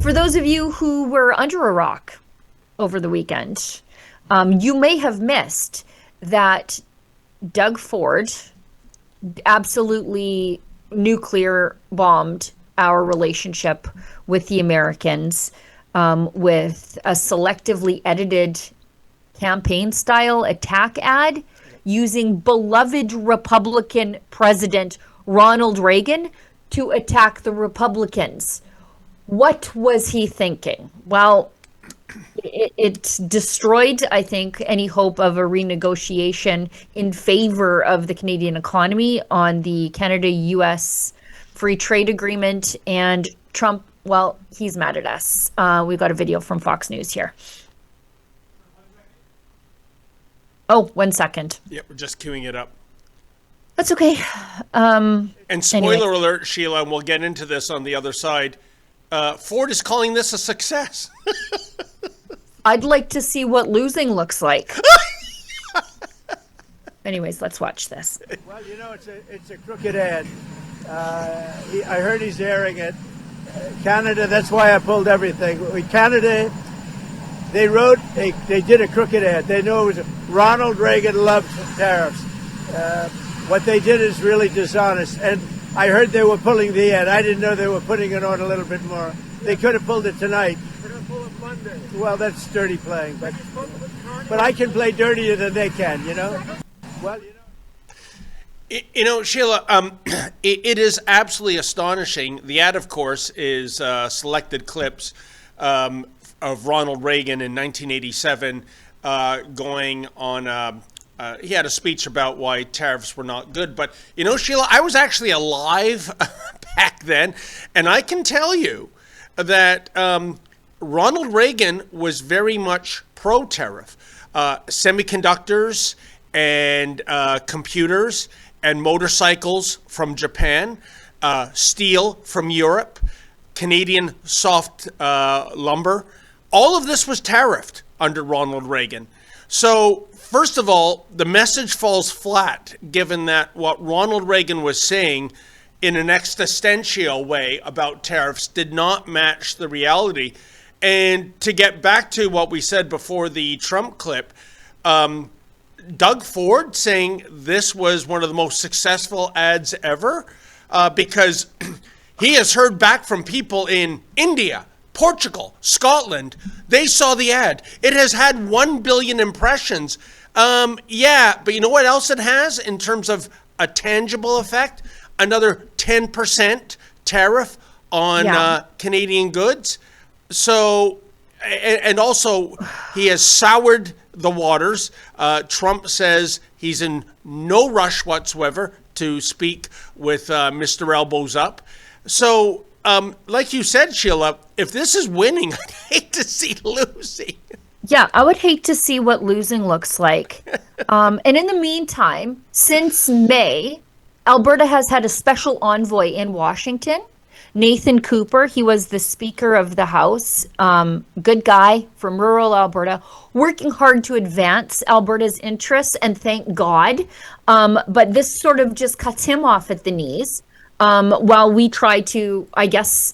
For those of you who were under a rock over the weekend, you may have missed that Doug Ford absolutely nuclear bombed our relationship with the Americans with a selectively edited campaign style attack ad using beloved Republican President Ronald Reagan to attack the Republicans. What was he thinking? Well, it destroyed, I think, any hope of a renegotiation in favor of the Canadian economy on the Canada-US free trade agreement. And Trump, well, he's mad at us. We've got a video from Fox News here. Oh, 1 second. Yep, we're just queuing it up. That's okay. And spoiler anyway. alert, Sheila, and we'll get into this on the other side. Ford is calling this a success. I'd like to see what losing looks like. Anyways, let's watch this. Well, you know, it's a crooked ad. I heard he's airing it. Canada, that's why I pulled everything. Canada, they did a crooked ad. They knew it was Ronald Reagan loved tariffs. What they did is really dishonest. And I heard they were pulling the ad. I didn't know they were putting it on a little bit more. They could have pulled it tonight. Monday. Well, that's dirty playing, but I can play dirtier than they can, you know? Well, You know, Sheila, it is absolutely astonishing. The ad, of course, is selected clips of Ronald Reagan in 1987 going on. He had a speech about why tariffs were not good. But, you know, Sheila, I was actually alive back then, and I can tell you that Ronald Reagan was very much pro-tariff. Semiconductors and computers and motorcycles from Japan, steel from Europe, Canadian soft lumber. All of this was tariffed under Ronald Reagan. So, first of all, the message falls flat, given that what Ronald Reagan was saying in an existential way about tariffs did not match the reality. And to get back to what we said before the Trump clip, Doug Ford saying this was one of the most successful ads ever because he has heard back from people in India, Portugal, Scotland. They saw the ad. It has had 1 billion impressions. Yeah, but you know what else it has in terms of a tangible effect? Another 10% tariff on Canadian goods. So, and also he has soured the waters. Trump says he's in no rush whatsoever to speak with Mr. Elbows Up. So, like you said, Sheila, if this is winning, I'd hate to see losing. Yeah, I would hate to see what losing looks like. And in the meantime, since May, Alberta has had a special envoy in Washington, Nathan Cooper. He was the Speaker of the House, good guy from rural Alberta, working hard to advance Alberta's interests, and thank God. But this sort of just cuts him off at the knees while we try to, I guess,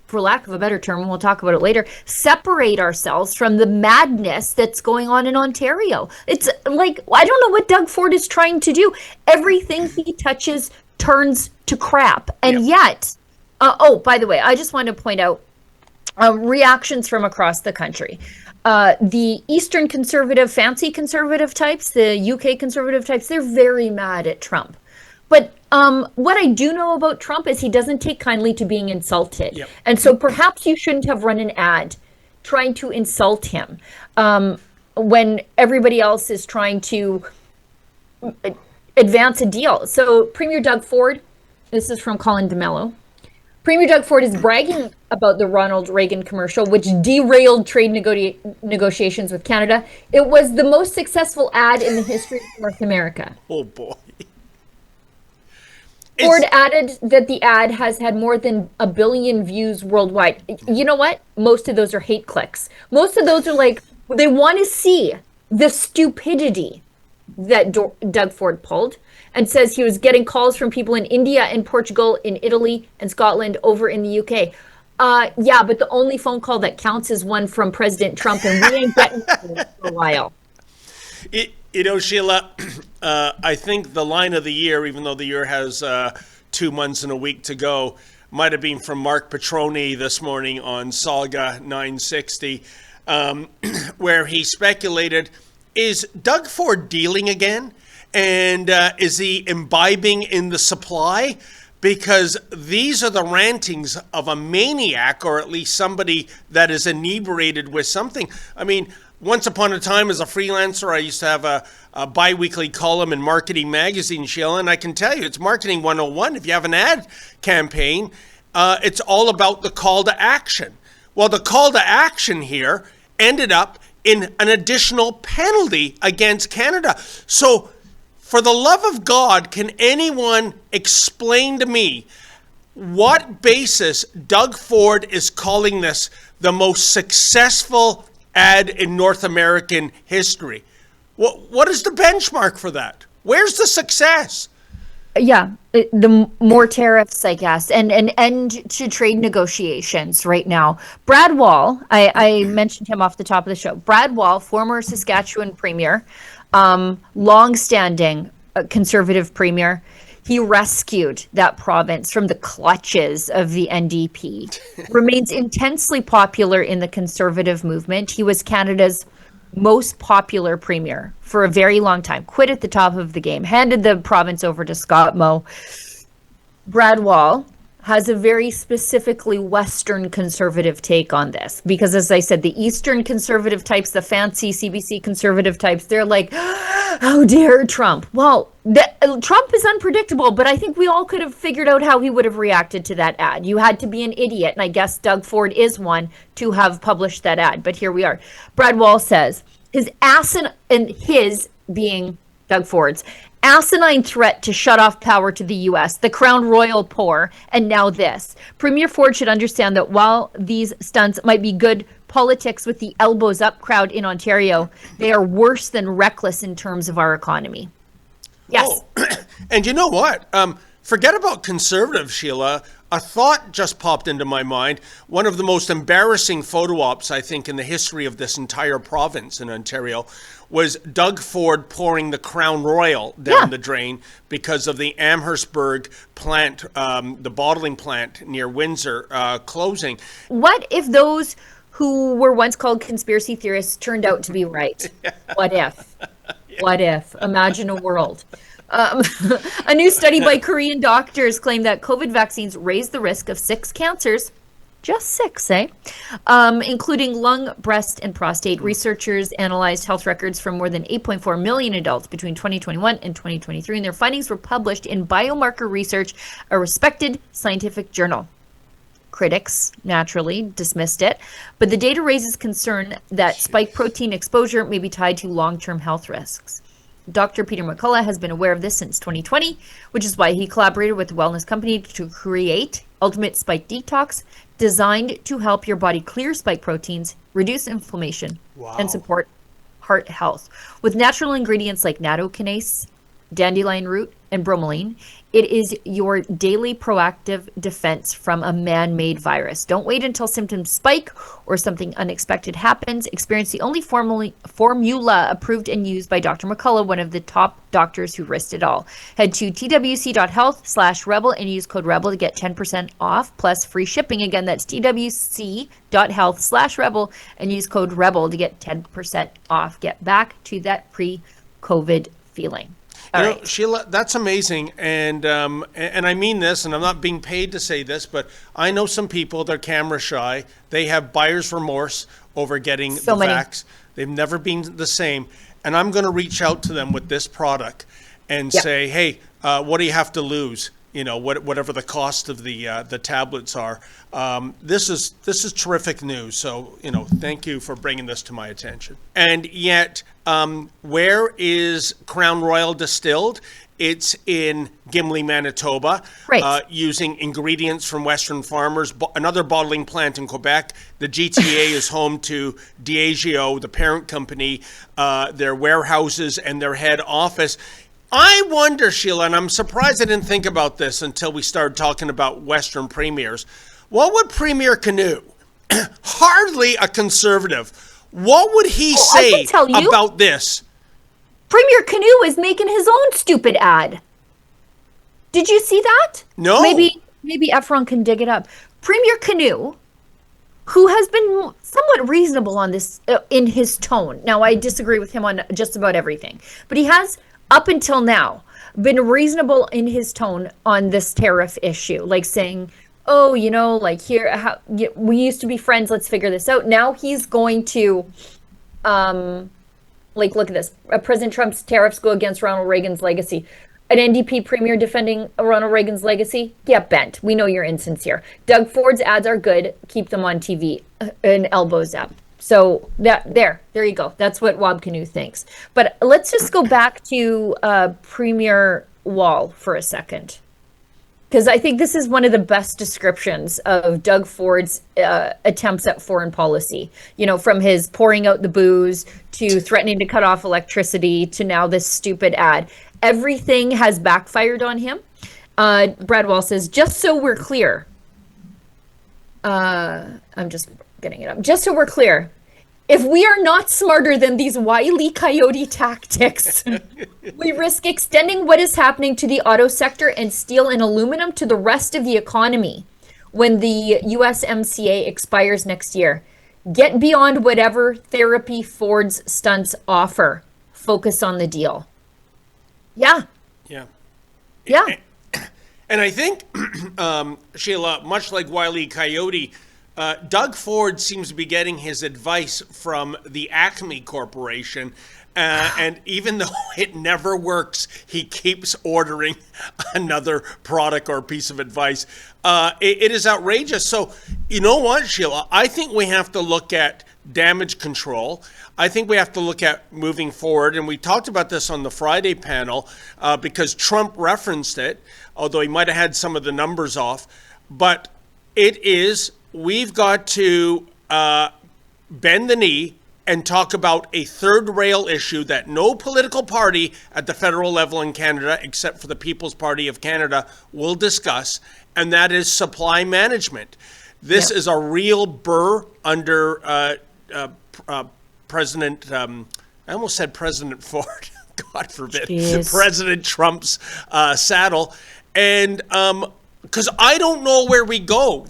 for lack of a better term, and we'll talk about it later, separate ourselves from the madness that's going on in Ontario. It's like, I don't know what Doug Ford is trying to do. Everything he touches turns to crap. And yet, oh, by the way, I just want to point out reactions from across the country. The Eastern conservative, fancy conservative types, the UK conservative types, they're very mad at Trump. But what I do know about Trump is he doesn't take kindly to being insulted. Yep. And so perhaps you shouldn't have run an ad trying to insult him when everybody else is trying to advance a deal. So Premier Doug Ford, this is from Colin DeMello. Premier Doug Ford is bragging about the Ronald Reagan commercial, which derailed trade negotiations with Canada. It was the most successful ad in the history of North America. Oh, boy. Ford added that the ad has had more than 1 billion views worldwide. You know what? Most of those are hate clicks. Most of those are like, they want to see the stupidity that Doug Ford pulled, and says he was getting calls from people in India and Portugal, in Italy and Scotland, over in the UK. Yeah, but the only phone call that counts is one from President Trump, and we ain't getting it for a while. Sheila, I think the line of the year, even though the year has 2 months and a week to go, might have been from Mark Petroni this morning on Saga 960, where he speculated, is Doug Ford dealing again? And is he imbibing in the supply? Because these are the rantings of a maniac, or at least somebody that is inebriated with something. I mean, once upon a time as a freelancer, I used to have a bi-weekly column in Marketing Magazine, Sheila, and I can tell you it's Marketing 101. If you have an ad campaign, it's all about the call to action. Well, the call to action here ended up in an additional penalty against Canada. So, for the love of God, can anyone explain to me what basis Doug Ford is calling this the most successful ad in North American history? What is the benchmark for that? Where's the success? Yeah, the more tariffs, I guess, and an end to trade negotiations right now. Brad Wall, I mentioned him off the top of the show. Brad Wall, former Saskatchewan premier, long-standing conservative premier. He rescued that province from the clutches of the NDP. Remains intensely popular in the conservative movement. He was Canada's most popular premier for a very long time. Quit at the top of the game. Handed the province over to Scott Moe. Brad Wall has a very specifically Western conservative take on this. Because as I said, the Eastern conservative types, the fancy CBC conservative types, they're like, how dare Trump? Well, Trump is unpredictable, but I think we all could have figured out how he would have reacted to that ad. You had to be an idiot, and I guess Doug Ford is one, to have published that ad. But here we are. Brad Wall says, his being Doug Ford's, asinine threat to shut off power to the U.S., the Crown Royal poor, and now this. Premier Ford should understand that while these stunts might be good politics with the elbows up crowd in Ontario, they are worse than reckless in terms of our economy. Yes. Oh, and you know what? Forget about conservative, Sheila. A thought just popped into my mind. One of the most embarrassing photo ops, I think, in the history of this entire province in Ontario was Doug Ford pouring the Crown Royal down the drain because of the Amherstburg plant, the bottling plant near Windsor, closing. What if those who were once called conspiracy theorists turned out to be right? What if? What if? Imagine a world. A new study by Korean doctors claimed that COVID vaccines raise the risk of 6 cancers. Just 6, including lung, breast, and prostate. Researchers analyzed health records from more than 8.4 million adults between 2021 and 2023, and their findings were published in Biomarker Research, a respected scientific journal. Critics, naturally, dismissed it, but the data raises concern that spike protein exposure may be tied to long-term health risks. Dr. Peter McCullough has been aware of this since 2020, which is why he collaborated with the wellness company to create Ultimate Spike Detox, designed to help your body clear spike proteins, reduce inflammation, and support heart health. With natural ingredients like nattokinase, dandelion root, and bromelain, it is your daily proactive defense from a man-made virus. Don't wait until symptoms spike or something unexpected happens. Experience the only formula approved and used by Dr. McCullough, one of the top doctors who risked it all. Head to twc.health/rebel and use code REBEL to get 10% off plus free shipping. Again, that's twc.health/rebel and use code REBEL to get 10% off. Get back to that pre-COVID feeling. Right. Sheila, that's amazing, and I mean this, and I'm not being paid to say this, but I know some people, they're camera shy. They have buyer's remorse over getting the vax. They've never been the same, and I'm going to reach out to them with this product and say, hey, what do you have to lose? You know, whatever the cost of the tablets are. This is terrific news. So, thank you for bringing this to my attention. And yet, where is Crown Royal distilled? It's in Gimli, Manitoba, using ingredients from Western farmers. Another bottling plant in Quebec. The GTA is home to Diageo, the parent company, their warehouses and their head office. I wonder, Sheila, and I'm surprised I didn't think about this until we started talking about Western premiers. what would Premier Canoe, hardly a conservative, what would he I say can tell you. about this? Premier Canoe is making his own stupid ad. Did you see that? No. Maybe Efron can dig it up. Premier Canoe, who has been somewhat reasonable on this in his tone. Now, I disagree with him on just about everything, but he has, up until now, been reasonable in his tone on this tariff issue, like saying, oh, like we used to be friends, let's figure this out. Now he's going to, look at this. President Trump's tariffs go against Ronald Reagan's legacy. An NDP premier defending Ronald Reagan's legacy? Get bent. We know you're insincere. Doug Ford's ads are good. Keep them on TV and elbows up. So there you go. That's what Wab Canoe thinks. But let's just go back to Premier Wall for a second, because I think this is one of the best descriptions of Doug Ford's attempts at foreign policy. From his pouring out the booze to threatening to cut off electricity to now this stupid ad. Everything has backfired on him. Brad Wall says, just so we're clear. I'm just getting it up. Just so we're clear. If we are not smarter than these Wile E. Coyote tactics, we risk extending what is happening to the auto sector and steel and aluminum to the rest of the economy when the USMCA expires next year. Get beyond whatever therapy Ford's stunts offer. Focus on the deal. Yeah. And I think, Sheila, much like Wile E. Coyote, Doug Ford seems to be getting his advice from the Acme Corporation. And even though it never works, he keeps ordering another product or piece of advice. It is outrageous. So, you know what, Sheila? I think we have to look at damage control. I think we have to look at moving forward. And we talked about this on the Friday panel because Trump referenced it, although he might have had some of the numbers off. But we've got to bend the knee and talk about a third rail issue that no political party at the federal level in Canada, except for the People's Party of Canada, will discuss, and that is supply management. This is a real burr under President, I almost said President Ford, God forbid, President Trump's saddle. And because I don't know where we go.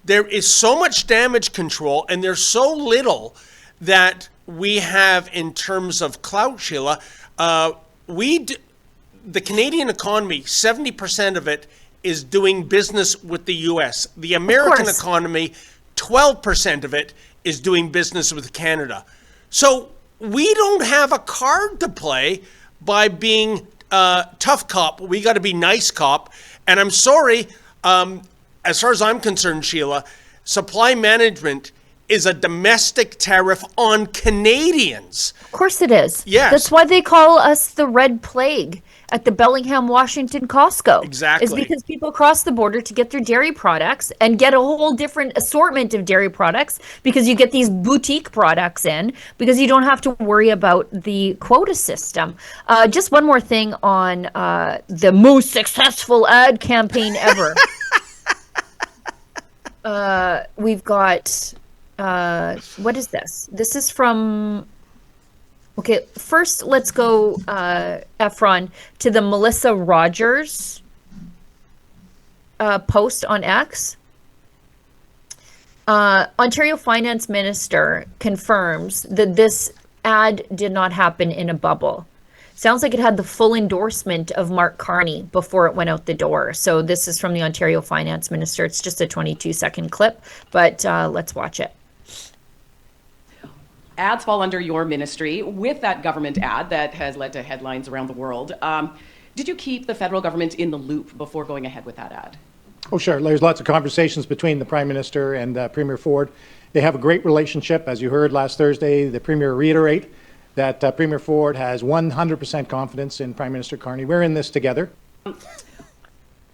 There is so much damage control, and there's so little that we have in terms of clout, Sheila. The Canadian economy, 70% of it is doing business with the U.S. The American economy, 12% of it is doing business with Canada. So we don't have a card to play by being tough cop. We got to be nice cop. And I'm sorry, as far as I'm concerned, Sheila, supply management is a domestic tariff on Canadians. Of course it is. Yes. That's why they call us the Red Plague at the Bellingham, Washington Costco. Exactly. It's because people cross the border to get their dairy products and get a whole different assortment of dairy products because you get these boutique products in because you don't have to worry about the quota system. Just one more thing on the most successful ad campaign ever. We've got... what is this? This is from... Okay, first let's go, Efron, to the Melissa Rogers post on X. Ontario Finance Minister confirms that this ad did not happen in a bubble. Sounds like it had the full endorsement of Mark Carney before it went out the door. So this is from the Ontario Finance Minister. It's just a 22-second clip, but let's watch it. Ads fall under your ministry. With that government ad that has led to headlines around the world, did you keep the federal government in the loop before going ahead with that ad? Oh, sure. There's lots of conversations between the Prime Minister and Premier Ford. They have a great relationship. As you heard last Thursday, the Premier reiterate that Premier Ford has 100% confidence in Prime Minister Carney. We're in this together.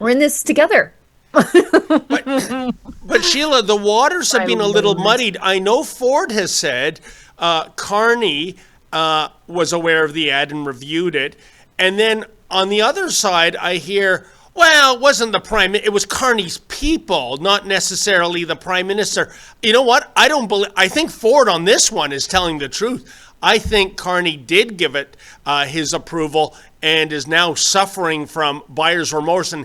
We're in this together. But Sheila, the waters have been a little muddied. I know Ford has said Carney was aware of the ad and reviewed it. And then on the other side, I hear, Well, it wasn't the prime. It was Carney's people, not necessarily the prime minister. You know what? I think Ford on this one is telling the truth. I think Carney did give it his approval and is now suffering from buyer's remorse. And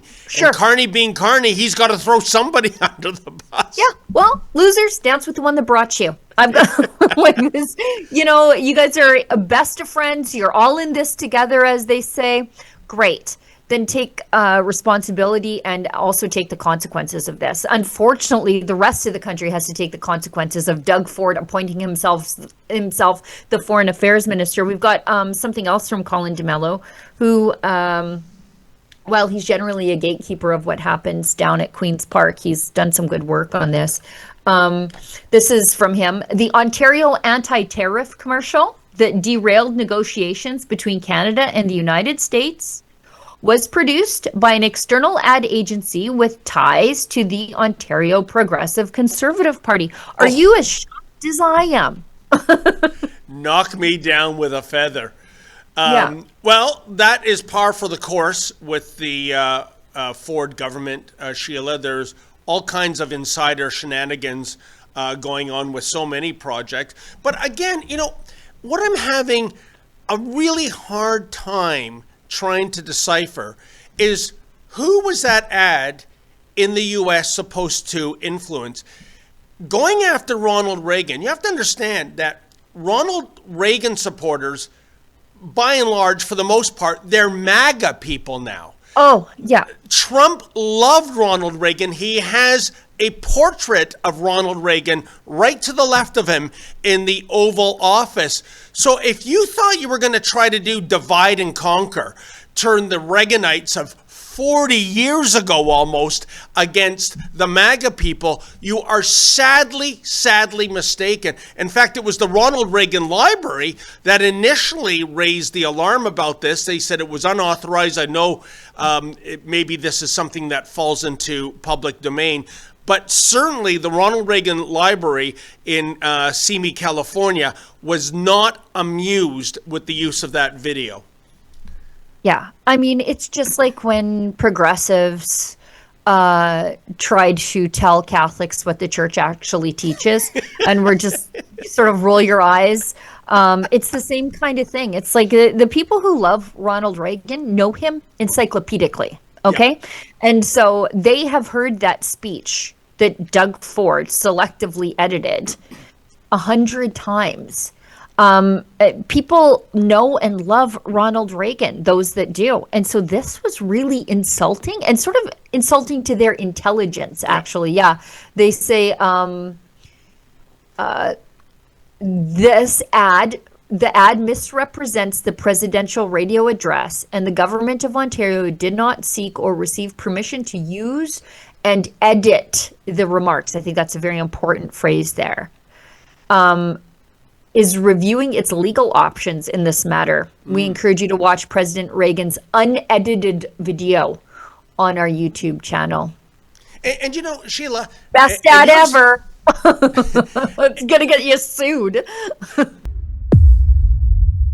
Carney being Carney, he's got to throw somebody under the bus. Yeah. Well, losers, dance with the one that brought you. I've got like this. You know, you guys are best of friends. You're all in this together, as they say. Great. Then take responsibility and also take the consequences of this. Unfortunately, the rest of the country has to take the consequences of Doug Ford appointing himself the foreign affairs minister. We've got something else from Colin DeMello, who, while he's generally a gatekeeper of what happens down at Queen's Park, he's done some good work on this. This is from him. The Ontario anti-tariff commercial that derailed negotiations between Canada and the United States was produced by an external ad agency with ties to the Ontario Progressive Conservative Party. Are you as shocked as I am? Knock me down with a feather. Yeah. Well, that is par for the course with the Ford government, Sheila. There's all kinds of insider shenanigans going on with so many projects. But again, you know, what I'm having a really hard time trying to decipher is who was that ad in the U.S. supposed to influence? Going after Ronald Reagan, you have to understand that Ronald Reagan supporters, by and large, for the most part, they're MAGA people now. Oh, yeah. Trump loved Ronald Reagan. He has a portrait of Ronald Reagan right to the left of him in the Oval Office. So if you thought you were going to try to do divide and conquer, turn the Reaganites of 40 years ago almost against the MAGA people, you are sadly mistaken. In fact, it was the Ronald Reagan Library that initially raised the alarm about this. They said it was unauthorized. I know maybe this is something that falls into public domain, but certainly the Ronald Reagan Library in Simi, California was not amused with the use of that video. Yeah. I mean, it's just like when progressives tried to tell Catholics what the church actually teaches, and we're just sort of roll your eyes. It's the same kind of thing. It's like the people who love Ronald Reagan know him encyclopedically. Okay. Yeah. And so they have heard that speech that Doug Ford selectively edited 100 times. People know and love Ronald Reagan, those that do. And so this was really insulting and sort of insulting to their intelligence, actually. Yeah. They say the ad misrepresents the presidential radio address, and the government of Ontario did not seek or receive permission to use and edit the remarks. I think that's a very important phrase there. Is reviewing its legal options in this matter. We encourage you to watch President Reagan's unedited video on our YouTube channel. And you know, Sheila, best ad ever. It's gonna get you sued.